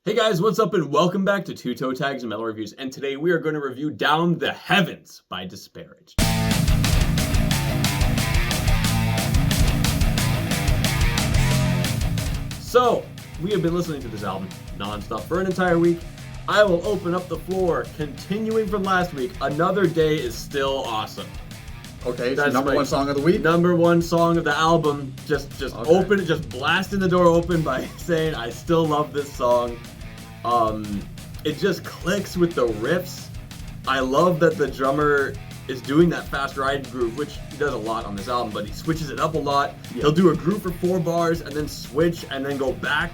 Hey guys, what's up and welcome back to Toe Tags and Metal Reviews, and today we are going to review Down the Heavens by Disparaged. So, we have been listening to this album non-stop for an entire week. I will open up the floor, continuing from last week. Another Day is still awesome. Okay, so That's number my one song of the week? Number one song of the album. Just open, just blasting the door open by saying I still love this song. It just clicks with the riffs. I love that the drummer is doing that fast ride groove, which he does a lot on this album, but he switches it up a lot. Yeah. He'll do a groove for 4 bars and then switch and then go back.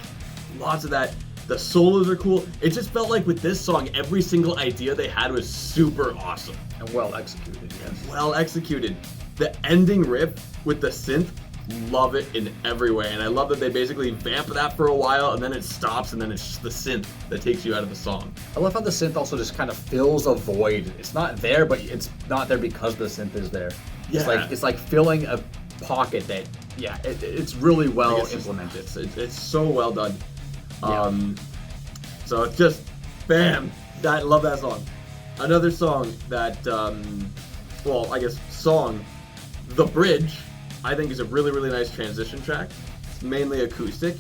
Lots of that. The solos are cool. It just felt like with this song, every single idea they had was super awesome. And well executed, yes. Well executed. The ending riff with the synth, love it in every way. And I love that they basically vamp that for a while and then it stops and then it's just the synth that takes you out of the song. I love how the synth also just kind of fills a void. It's not there, but it's not there because the synth is there. Yeah. It's like filling a pocket that, yeah, it's really well implemented. It's so well done. Yeah. So it's just, bam, I love that song. Another song that, The Bridge, I think is a really, really nice transition track. It's mainly acoustic.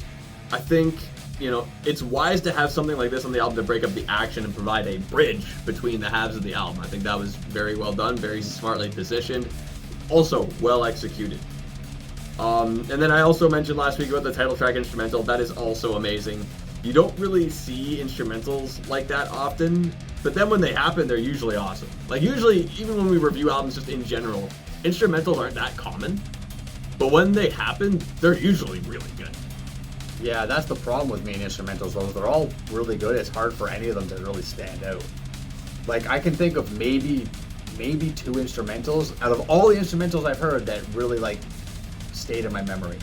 I think, it's wise to have something like this on the album to break up the action and provide a bridge between the halves of the album. I think that was very well done, very smartly positioned. Also, well executed. And then I also mentioned last week about the title track instrumental. That is also amazing. You don't really see instrumentals like that often, but then when they happen, they're usually awesome. Like usually, even when we review albums just in general, instrumentals aren't that common, but when they happen, they're usually really good. Yeah, that's the problem with me and instrumentals, though. They're all really good. It's hard for any of them to really stand out. Like, I can think of maybe 2 instrumentals out of all the instrumentals I've heard that really, stayed in my memory.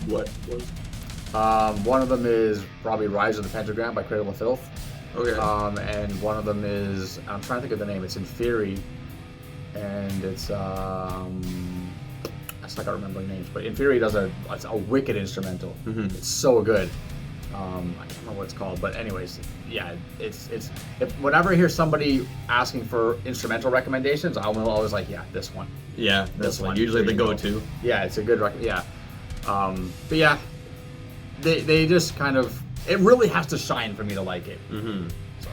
What? One of them is probably Rise of the Pentagram by Cradle of Filth. Okay. And one of them is, I'm trying to think of the name, it's in Fury, and it's, I can't remember names, but in Fury does a wicked instrumental. Mm-hmm. It's so good. I can't remember what it's called, but anyways, yeah, it's whenever I hear somebody asking for instrumental recommendations, I'm always like, yeah, this one. Yeah, this one. Usually the go-to. Yeah, it's a good yeah. But yeah, they just kind of, it really has to shine for me to like it. Mm-hmm. So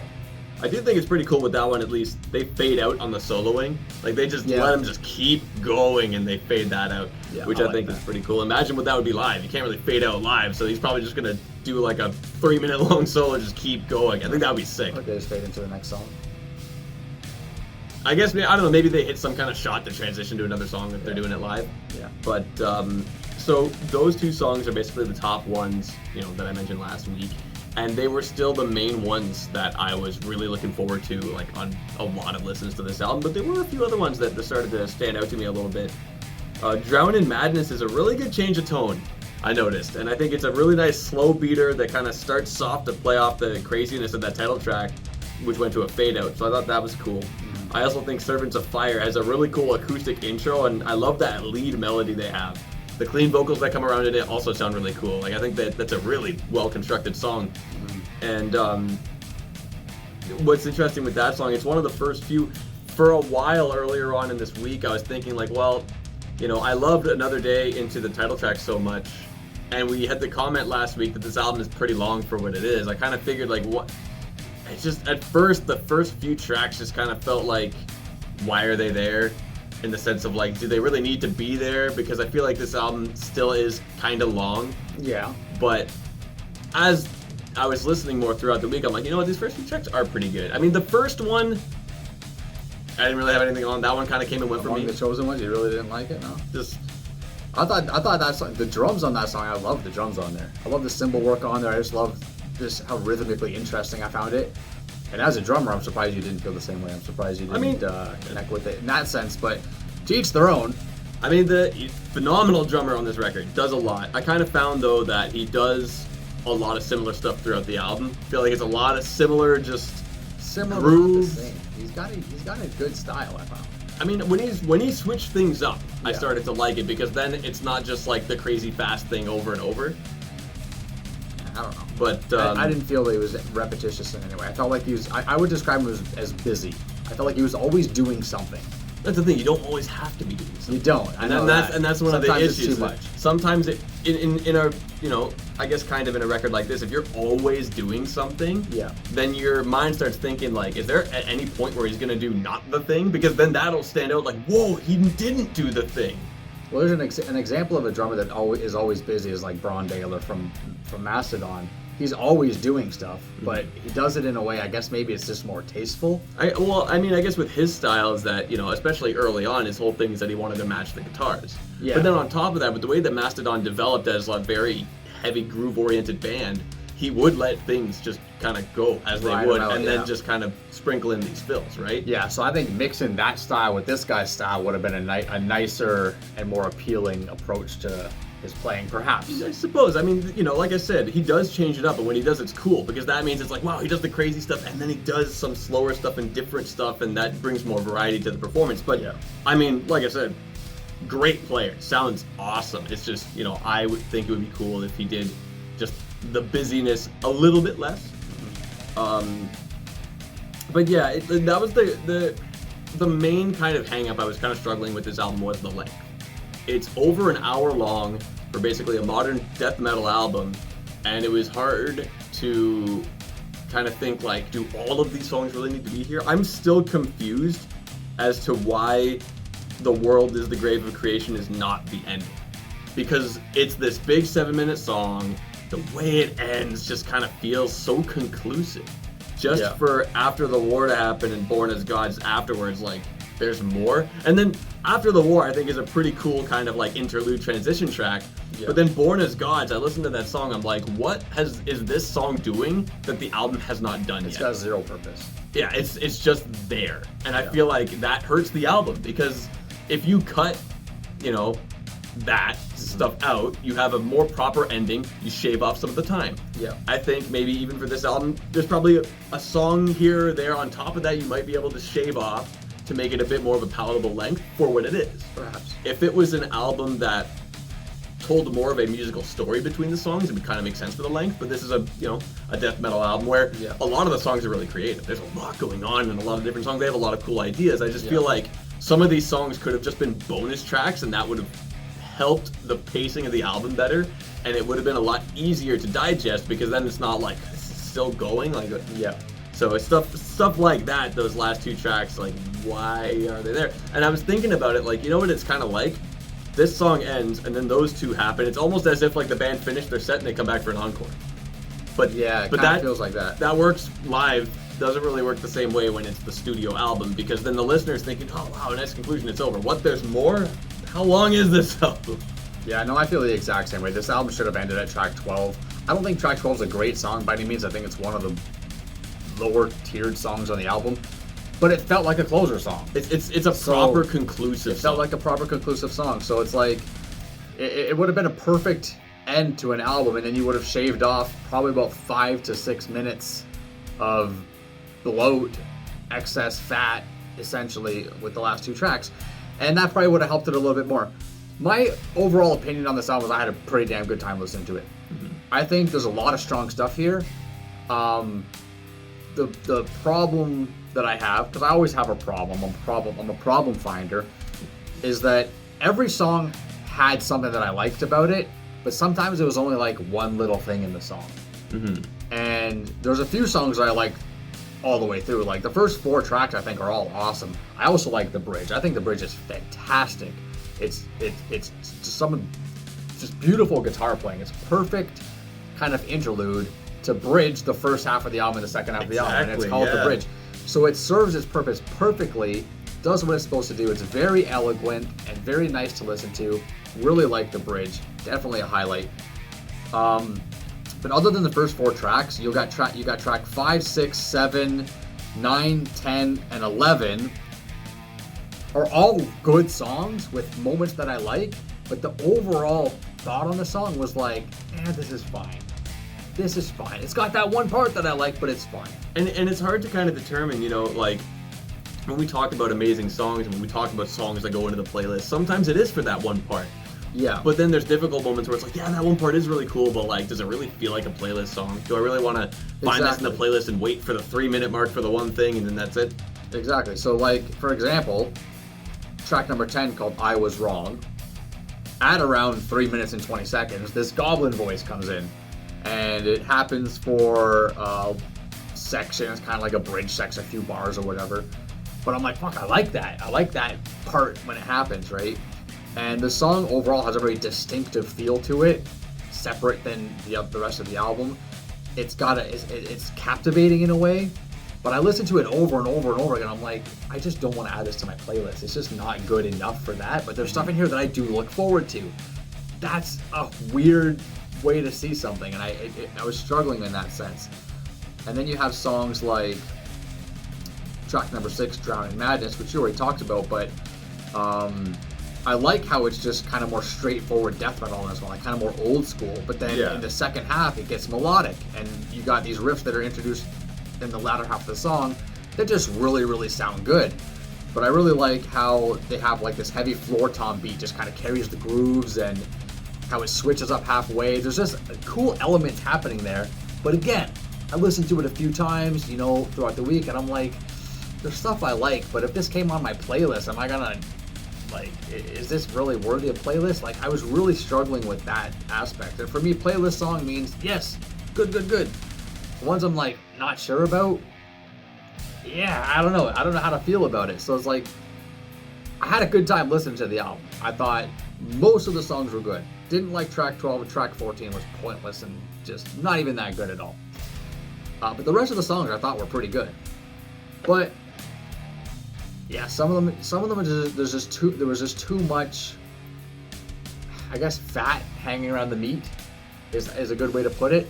I do think it's pretty cool with that one. At least they fade out on the soloing. Like they just let them just keep going and they fade that out, which I think is pretty cool. Imagine what that would be live. You can't really fade out live, so he's probably just gonna do like a 3-minute long solo, just keep going. I think that would be sick. Okay, just fade into the next song. I guess, I don't know, maybe they hit some kind of shot to transition to another song if they're doing it live. Yeah. But, so those 2 songs are basically the top ones, that I mentioned last week. And they were still the main ones that I was really looking forward to, on a lot of listens to this album. But there were a few other ones that started to stand out to me a little bit. Drown in Madness is a really good change of tone, I noticed. And I think it's a really nice slow beater that kind of starts soft to play off the craziness of that title track, which went to a fade out. So I thought that was cool. I also think Servants of Fire has a really cool acoustic intro, and I love that lead melody they have. The clean vocals that come around in it also sound really cool. I think that's a really well-constructed song. And what's interesting with that song, it's one of the first few, for a while earlier on in this week, I was thinking I loved Another Day into the title track so much, and we had the comment last week that this album is pretty long for what it is. I kind of figured it's just, at first, the first few tracks just kind of felt like, why are they there? In the sense of do they really need to be there? Because I feel like this album still is kind of long. Yeah. But as I was listening more throughout the week, I'm like, these first few tracks are pretty good. I mean, the first one, I didn't really have anything on. That one kind of came and went for me. The chosen ones, you really didn't like it, no? I thought that song, the drums on that song, I love the drums on there. I love the cymbal work on there. I just love just how rhythmically interesting I found it. And as a drummer, I'm surprised you didn't feel the same way. I'm surprised you didn't connect with it in that sense, but to each their own. I mean, the phenomenal drummer on this record does a lot. I kind of found, though, that he does a lot of similar stuff throughout the album. I feel like it's a lot of similar grooves. He's got a good style, I found. I mean, when he switched things up, I started to like it because then it's not just like the crazy fast thing over and over. I don't know. But I didn't feel that he was repetitious in any way. I felt like he was. I would describe him as busy. I felt like he was always doing something. That's the thing. You don't always have to be doing something. You don't. And that's one of the issues. It's too much. Sometimes in a I guess kind of in a record like this, if you're always doing something, then your mind starts thinking like, is there at any point where he's gonna do not the thing? Because then that'll stand out like, whoa, he didn't do the thing. Well, there's an example of a drummer that is always busy is like Braun Daler from Mastodon. He's always doing stuff, but he does it in a way, I guess maybe it's just more tasteful. I guess with his style is that, especially early on, his whole thing is that he wanted to match the guitars. Yeah. But then on top of that, with the way that Mastodon developed as a very heavy groove-oriented band, he would let things just kind of go as they would, then just kind of sprinkle in these fills, right? Yeah, so I think mixing that style with this guy's style would have been a nicer and more appealing approach to his playing, perhaps. I suppose. I mean, like I said, he does change it up, and when he does, it's cool, because that means it's like, wow, he does the crazy stuff, and then he does some slower stuff and different stuff, and that brings more variety to the performance. But, I mean, like I said, great player. Sounds awesome. It's just, I would think it would be cool if he did just the busyness a little bit less. But yeah, that was the main kind of hang-up I was kind of struggling with this album was the length. It's over an hour long for basically a modern death metal album, and it was hard to kind of think like, do all of these songs really need to be here? I'm still confused as to why The World is the Grave of Creation is not the ending. Because it's this big 7-minute song, the way it ends just kind of feels so conclusive. Just for After the War to happen and Born as Gods afterwards, like, there's more. And then After the War, I think, is a pretty cool kind of like interlude transition track. But then Born as Gods, I listened to that song, I'm like, what is this song doing that the album has not done yet? It's got zero purpose. Yeah, it's just there. And I feel like that hurts the album, because if you cut, that stuff out, you have a more proper ending, you shave off some of the time. Yeah. I think maybe even for this album, there's probably a song here or there on top of that you might be able to shave off to make it a bit more of a palatable length for what it is. Perhaps. If it was an album that told more of a musical story between the songs, it would kind of make sense for the length, but this is a death metal album where a lot of the songs are really creative. There's a lot going on and a lot of different songs. They have a lot of cool ideas. I just feel like some of these songs could have just been bonus tracks, and that would have helped the pacing of the album better, and it would have been a lot easier to digest, because then it's not like this is still going, like so it's stuff like that. Those last two tracks, like, why are they there? And I was thinking about it, like, what it's kind of like? This song ends and then those two happen. It's almost as if like the band finished their set and they come back for an encore. But it kind of feels like that. That works live. Doesn't really work the same way when it's the studio album, because then the listener's thinking, oh wow, nice conclusion, it's over. What, there's more? How long is this album? Yeah, no, I feel the exact same way. This album should have ended at track 12. I don't think track 12 is a great song by any means. I think it's one of the lower tiered songs on the album, but it felt like a closer song. It's a proper conclusive song. It felt like a proper conclusive song. So it's like, it would have been a perfect end to an album, and then you would have shaved off probably about 5 to 6 minutes of bloat, excess fat, essentially, with the last two tracks. And that probably would have helped it a little bit more. My overall opinion on this album is I had a pretty damn good time listening to it. Mm-hmm. I think there's a lot of strong stuff here. The problem that I have, because I always have a problem, I'm a problem finder, is that every song had something that I liked about it, but sometimes it was only like one little thing in the song. Mm-hmm. And there's a few songs that I liked all the way through. Like the first 4 tracks I think are all awesome. I also like the bridge. I think the bridge is fantastic. It's just beautiful guitar playing. It's perfect kind of interlude to bridge the first half of the album and the second half of the album, and it's called The Bridge. So it serves its purpose perfectly, does what it's supposed to do. It's very eloquent and very nice to listen to. Really like the bridge. Definitely a highlight. But other than the first 4 tracks, you got track 5, 6, 7, 9, 10, and 11 are all good songs with moments that I like, but the overall thought on the song was like, this is fine. This is fine. It's got that one part that I like, but it's fine. And it's hard to kind of determine, like, when we talk about amazing songs and when we talk about songs that go into the playlist, sometimes it is for that one part. Yeah. But then there's difficult moments where it's like, yeah, that one part is really cool, but like, does it really feel like a playlist song? Do I really want to find this in the playlist and wait for the 3-minute mark for the one thing and then that's it? Exactly. So like, for example, track number 10 called I Was Wrong. At around 3 minutes and 20 seconds, this goblin voice comes in. And it happens for a section. It's kind of like a bridge section, a few bars or whatever. But I'm like, fuck, I like that. I like that part when it happens, right? And the song overall has a very distinctive feel to it, separate than the rest of the album. It's captivating in a way, but I listen to it over and over and over again. I'm like, I just don't want to add this to my playlist. It's just not good enough for that. But there's stuff in here that I do look forward to. That's a weird way to see something, and I was struggling in that sense. And then you have songs like track number 6, Drown in Madness, which you already talked about, but I like how it's just kind of more straightforward death metal in this one, like kind of more old school. But then in the second half, it gets melodic, and you got these riffs that are introduced in the latter half of the song that just really, really sound good. But I really like how they have like this heavy floor tom beat just kind of carries the grooves, and how it switches up halfway. There's just cool elements happening there. But again, I listened to it a few times, throughout the week, and I'm like, there's stuff I like, but if this came on my playlist, am I gonna, like, is this really worthy of playlist? Like, I was really struggling with that aspect. And for me, playlist song means, yes, good. The ones I'm, like, not sure about, yeah, I don't know how to feel about it. So it's like, I had a good time listening to the album. I thought most of the songs were good. Didn't like track 12, and track 14 was pointless and just not even that good at all. But the rest of the songs I thought were pretty good. But yeah, some of them there was just too much, I guess, fat hanging around the meat is a good way to put it,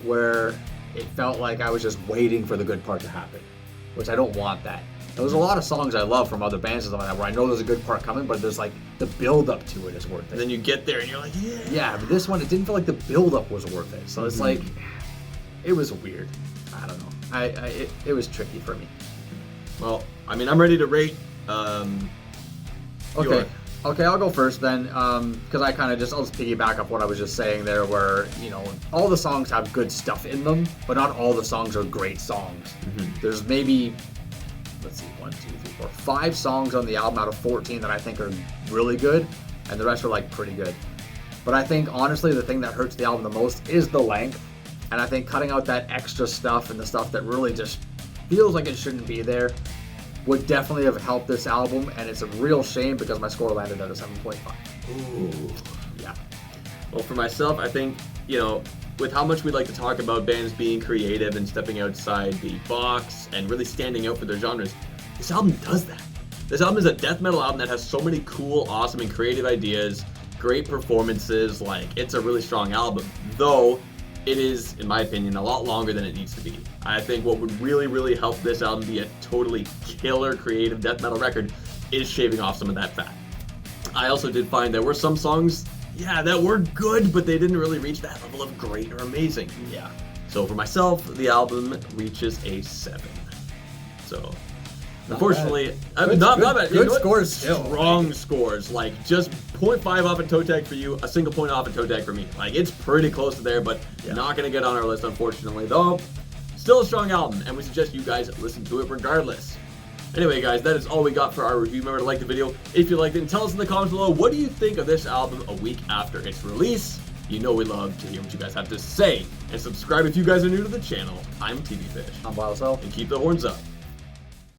where it felt like I was just waiting for the good part to happen, which I don't want that. There's a lot of songs I love from other bands and stuff like that where I know there's a good part coming, but there's like the build up to it is worth it. And then you get there and you're like, yeah. Yeah, but this one, it didn't feel like the build up was worth it. So it's like, it was weird. I don't know. It was tricky for me. Well, I mean, I'm ready to rate. Okay, I'll go first then, because I'll just piggyback off what I was just saying there, where, all the songs have good stuff in them, but not all the songs are great songs. There's maybe, let's see, 1, 2, 3, 4, 5 songs on the album out of 14 that I think are really good, and the rest are like pretty good. But I think, honestly, the thing that hurts the album the most is the length, and I think cutting out that extra stuff and the stuff that really just feels like it shouldn't be there would definitely have helped this album, and it's a real shame because my score landed at a 7.5. Ooh. Yeah. Well, for myself, I think, with how much we like to talk about bands being creative and stepping outside the box and really standing out for their genres, this album does that. This album is a death metal album that has so many cool, awesome, and creative ideas, great performances. Like, it's a really strong album, though it is, in my opinion, a lot longer than it needs to be. I think what would really, really help this album be a totally killer creative death metal record is shaving off some of that fat. I also did find there were some songs, that were good, but they didn't really reach that level of great or amazing. Yeah. So for myself, the album reaches a 7. So, unfortunately, not bad. Good scores still. Strong scores. Like, just 0.5 off a toe tag for you, a single point off a toe tag for me. Like, it's pretty close to there, but not going to get on our list, unfortunately. Though, still a strong album, and we suggest you guys listen to it regardless. Anyway, guys, that is all we got for our review. Remember to like the video if you liked it, and tell us in the comments below, what do you think of this album a week after its release? We love to hear what you guys have to say. And subscribe if you guys are new to the channel. I'm TV Fish. I'm Wild Self. And keep the horns up.